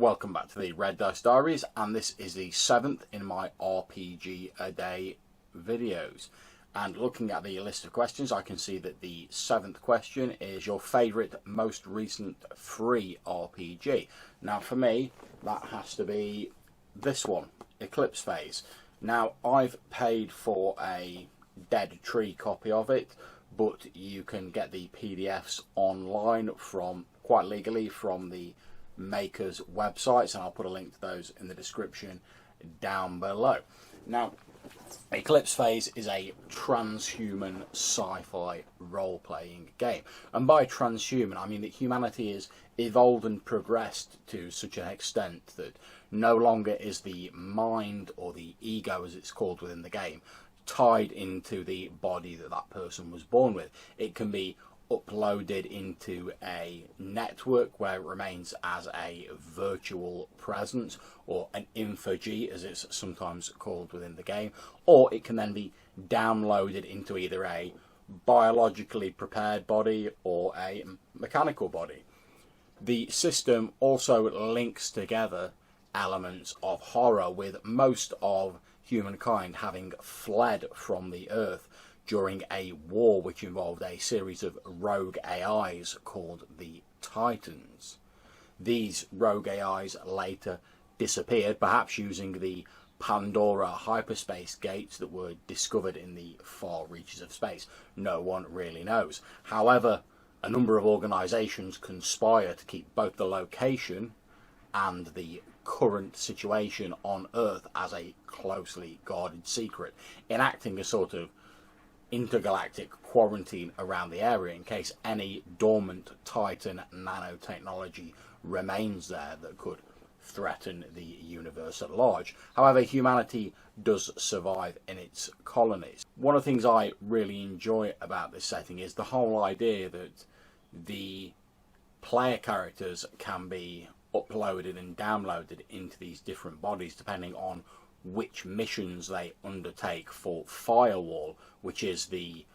Welcome back to the Red Dice Diaries, and this is the 7th in my RPGaDay videos. And looking at the list of questions, I can see that the 7th question is your favourite, most recent free RPG. Now for me, that has to be this one, Eclipse Phase. Now I've paid for a Dead Tree copy of it, but you can get the PDFs online from quite legally from the makers' websites, and I'll put a link to those in the description down below. Now, Eclipse Phase is a transhuman sci-fi role-playing game, and by transhuman I mean that humanity is evolved and progressed to such an extent that no longer is the mind, or the ego as it's called within the game, tied into the body that that person was born with. It can be uploaded into a network where it remains as a virtual presence, or an info-G as it's sometimes called within the game, or it can then be downloaded into either a biologically prepared body or a mechanical body. The system also links together elements of horror, with most of humankind having fled from the Earth during a war which involved a series of rogue AIs called the Titans. These rogue AIs later disappeared, perhaps using the Pandora hyperspace gates that were discovered in the far reaches of space. No one really knows. However, a number of organisations conspire to keep both the location and the current situation on Earth as a closely guarded secret, enacting a sort of intergalactic quarantine around the area in case any dormant Titan nanotechnology remains there that could threaten the universe at large. However, humanity does survive in its colonies. One of the things I really enjoy about this setting is the whole idea that the player characters can be uploaded and downloaded into these different bodies depending on which missions they undertake for Firewall, which is the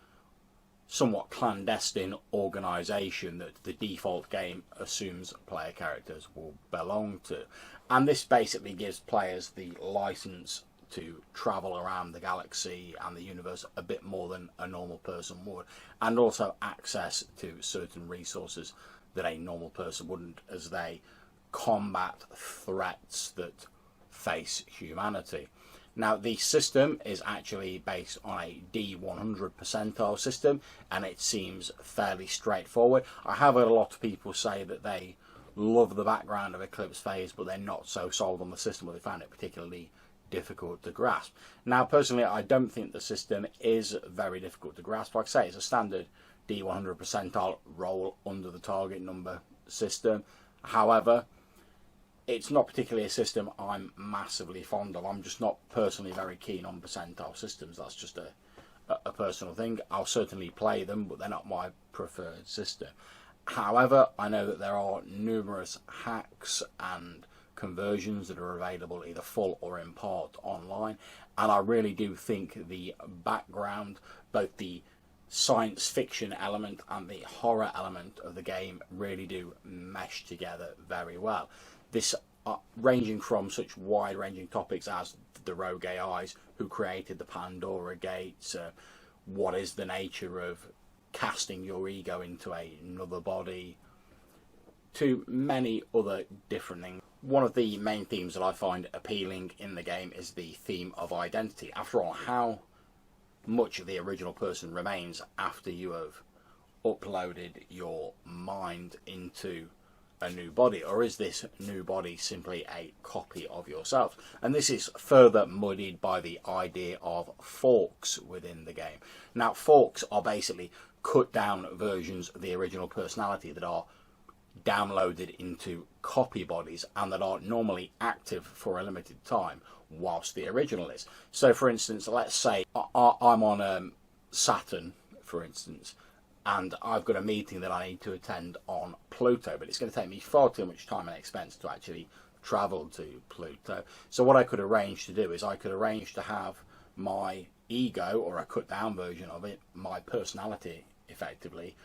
somewhat clandestine organisation that the default game assumes player characters will belong to. And this basically gives players the license to travel around the galaxy and the universe a bit more than a normal person would, and also access to certain resources that a normal person wouldn't, as they combat threats that face humanity. Now, the system is actually based on a D100 percentile system, and it seems fairly straightforward. I have heard a lot of people say that they love the background of Eclipse Phase, but they're not so sold on the system, or they found it particularly difficult to grasp. Now, personally, I don't think the system is very difficult to grasp. Like I say, it's a standard D100 percentile roll under the target number system. However, it's not particularly a system I'm massively fond of. I'm just not personally very keen on percentile systems. That's just a personal thing. I'll certainly play them, but they're not my preferred system. However, I know that there are numerous hacks and conversions that are available either full or in part online, and I really do think the background, both the science fiction element and the horror element of the game, really do mesh together very well. This ranging from such wide-ranging topics as the rogue AIs, who created the Pandora gates, what is the nature of casting your ego into another body, to many other different things. One of the main themes that I find appealing in the game is the theme of identity. After all, how much of the original person remains after you have uploaded your mind into a new body, or is this new body simply a copy of yourself? And this is further muddied by the idea of forks within the game. Now, forks are basically cut down versions of the original personality that are downloaded into copy bodies and that are normally active for a limited time whilst the original is. So for instance, let's say I'm on Saturn, for instance, and I've got a meeting that I need to attend on Pluto, but it's going to take me far too much time and expense to actually travel to Pluto. So what I could arrange to do is I could arrange to have my ego, or a cut down version of it, my personality effectively,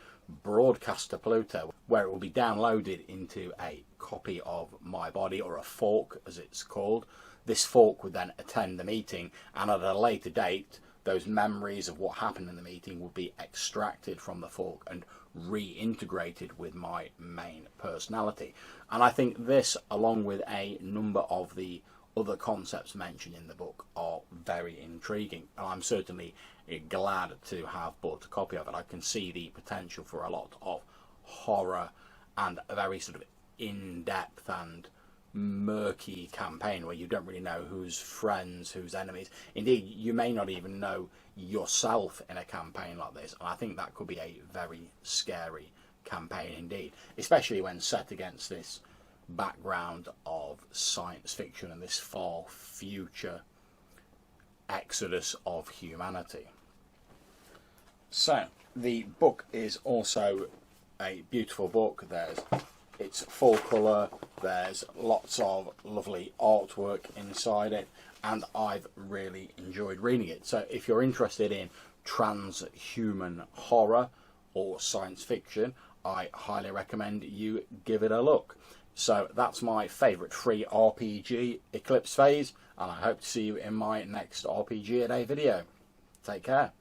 broadcast to Pluto, where it will be downloaded into a copy of my body, or a fork as it's called. This fork would then attend the meeting, and at a later date those memories of what happened in the meeting would be extracted from the fork and reintegrated with my main personality. And I think this, along with a number of the other concepts mentioned in the book, are very intriguing, and I'm certainly glad to have bought a copy of it. I can see the potential for a lot of horror and a very sort of in-depth and murky campaign where you don't really know who's friends, who's enemies. Indeed, you may not even know yourself in a campaign like this, and I think that could be a very scary campaign indeed, especially when set against this background of science fiction and this far future exodus of humanity. So the book is also a beautiful book. It's full colour, there's lots of lovely artwork inside it, and I've really enjoyed reading it. So if you're interested in transhuman horror or science fiction, I highly recommend you give it a look. So that's my favourite free RPG, Eclipse Phase, and I hope to see you in my next RPGaDay video. Take care.